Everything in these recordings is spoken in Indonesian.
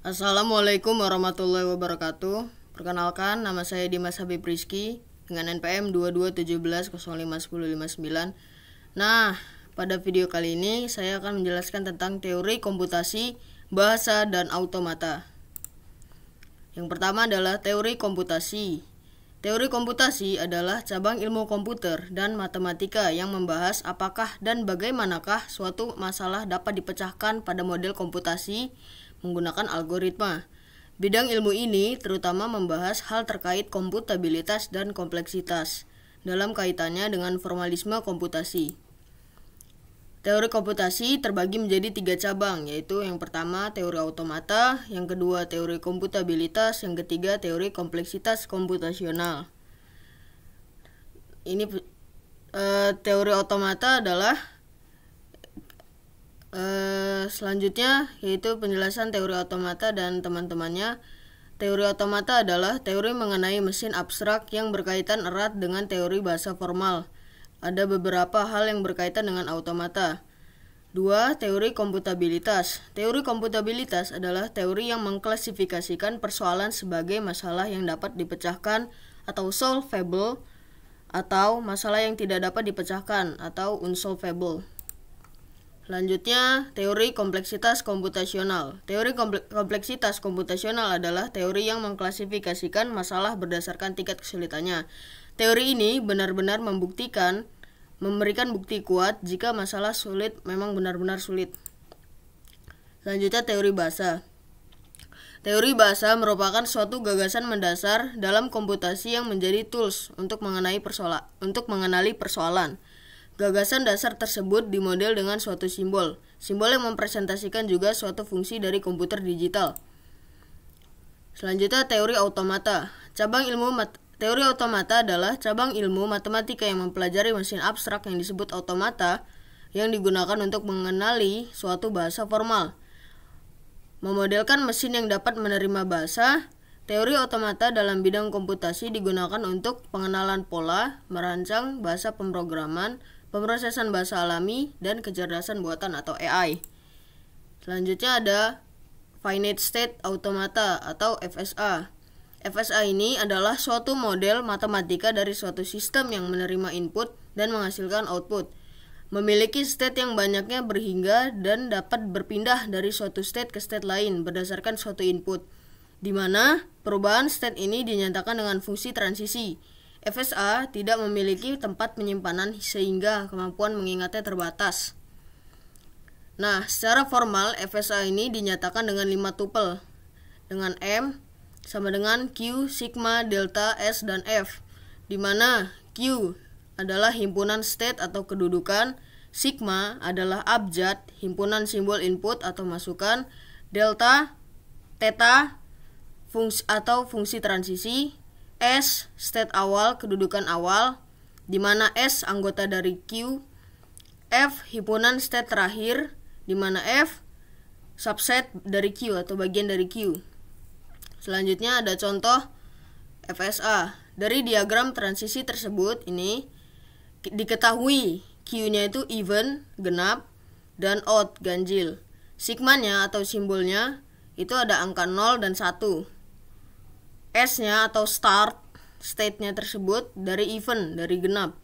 Assalamualaikum warahmatullahi wabarakatuh. Perkenalkan, nama saya Dimas Habib Rizky dengan NPM 2217051059. Nah, pada video kali ini saya akan menjelaskan tentang teori komputasi, bahasa, dan automata. Yang pertama adalah teori komputasi. Teori komputasi adalah cabang ilmu komputer dan matematika yang membahas apakah dan bagaimanakah suatu masalah dapat dipecahkan pada model komputasi menggunakan algoritma. Bidang ilmu ini terutama membahas hal terkait komputabilitas dan kompleksitas dalam kaitannya dengan formalisme komputasi. Teori komputasi terbagi menjadi 3 cabang, yaitu yang pertama teori automata, yang kedua teori komputabilitas, yang ketiga teori kompleksitas komputasional. Ini teori automata adalah selanjutnya yaitu penjelasan teori automata dan teman-temannya. Teori automata adalah teori mengenai mesin abstrak yang berkaitan erat dengan teori bahasa formal. Ada beberapa hal yang berkaitan dengan automata. 2. Teori komputabilitas. Teori komputabilitas adalah teori yang mengklasifikasikan persoalan sebagai masalah yang dapat dipecahkan atau solvable, atau masalah yang tidak dapat dipecahkan atau unsolvable. Selanjutnya, teori kompleksitas komputasional. Teori kompleksitas komputasional adalah teori yang mengklasifikasikan masalah berdasarkan tingkat kesulitannya. Teori ini benar-benar memberikan bukti kuat jika masalah sulit memang benar-benar sulit. Selanjutnya, teori bahasa. Teori bahasa merupakan suatu gagasan mendasar dalam komputasi yang menjadi tools untuk mengenali persoalan. Gagasan dasar tersebut dimodel dengan suatu simbol. Simbol yang mempresentasikan juga suatu fungsi dari komputer digital. Selanjutnya, teori automata. Teori automata adalah cabang ilmu matematika yang mempelajari mesin abstrak yang disebut automata yang digunakan untuk mengenali suatu bahasa formal. Memodelkan mesin yang dapat menerima bahasa. Teori automata dalam bidang komputasi digunakan untuk pengenalan pola, merancang bahasa pemrograman, pemrosesan bahasa alami, dan kecerdasan buatan atau AI. Selanjutnya ada Finite State Automata atau FSA. FSA ini adalah suatu model matematika dari suatu sistem yang menerima input dan menghasilkan output. Memiliki state yang banyaknya berhingga dan dapat berpindah dari suatu state ke state lain berdasarkan suatu input, di mana perubahan state ini dinyatakan dengan fungsi transisi. FSA tidak memiliki tempat penyimpanan sehingga kemampuan mengingatnya terbatas. Nah, secara formal FSA ini dinyatakan dengan 5 tupel, dengan M sama dengan Q, sigma, delta, S, dan F, di mana Q adalah himpunan state atau kedudukan, sigma adalah abjad, himpunan simbol input atau masukan, delta, theta, fungsi transisi, S, state awal, kedudukan awal, di mana S anggota dari Q, F, himpunan state terakhir, di mana F, subset dari Q atau bagian dari Q. Selanjutnya ada contoh FSA. Dari diagram transisi tersebut ini diketahui Q-nya itu even, genap, dan odd, ganjil. Sigmanya atau simbolnya itu ada angka 0 dan 1. S-nya atau start, state-nya tersebut dari even, dari genap.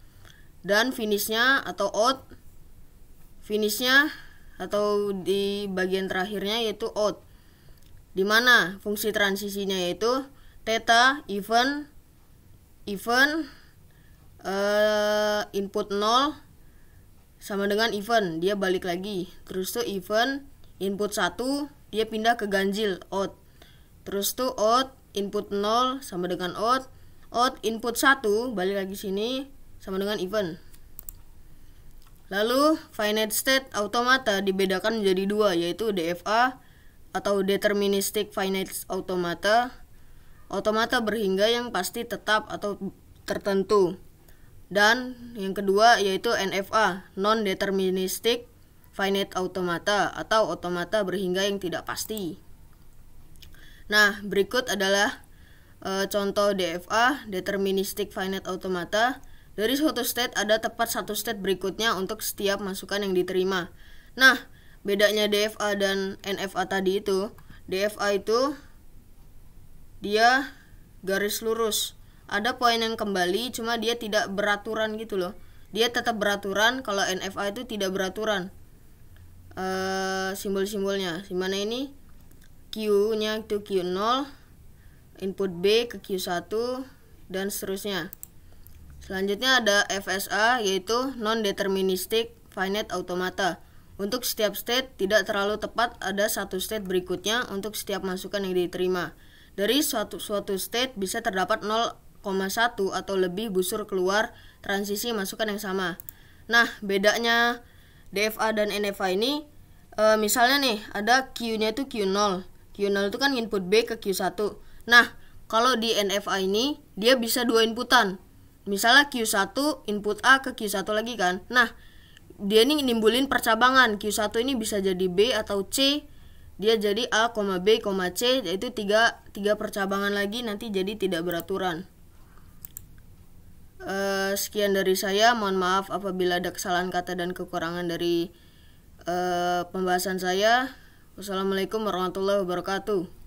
Dan finish-nya atau odd, finish-nya atau di bagian terakhirnya yaitu odd. Di mana fungsi transisinya yaitu theta, even, input 0 sama dengan even, dia balik lagi. Terus tuh even, input 1, dia pindah ke ganjil, odd. Terus tuh odd, input 0 sama dengan odd, input 1 balik lagi sini sama dengan even. Lalu finite state automata dibedakan menjadi 2, yaitu DFA atau deterministic finite automata, automata berhingga yang pasti tetap atau tertentu. Dan yang kedua yaitu NFA, non deterministic finite automata atau automata berhingga yang tidak pasti. Nah, berikut adalah contoh DFA, deterministic finite automata. Dari suatu state ada tepat satu state berikutnya untuk setiap masukan yang diterima. Nah, bedanya DFA dan NFA tadi itu, DFA itu dia garis lurus. Ada poin yang kembali, cuma dia tidak beraturan gitu loh. Dia tetap beraturan, kalau NFA itu tidak beraturan. Simbol-simbolnya, dimana ini Q-nya itu Q0, input B ke Q1, dan seterusnya. Selanjutnya ada FSA, yaitu non-deterministic finite automata. Untuk setiap state tidak terlalu tepat, ada satu state berikutnya untuk setiap masukan yang diterima. Dari suatu state bisa terdapat 0,1 atau lebih busur keluar transisi masukan yang sama. Nah, bedanya DFA dan NFA ini, misalnya nih, ada Q-nya itu Q0. Q0 itu kan input B ke Q1. Nah, kalau di NFA ini, dia bisa dua inputan. Misalnya Q1 input A ke Q1 lagi kan. Nah, dia ini nimbulin percabangan. Q1 ini bisa jadi B atau C. Dia jadi A, B, C. Yaitu tiga percabangan lagi, nanti jadi tidak beraturan. Sekian dari saya. Mohon maaf apabila ada kesalahan kata dan kekurangan dari pembahasan saya. Wassalamualaikum warahmatullahi wabarakatuh.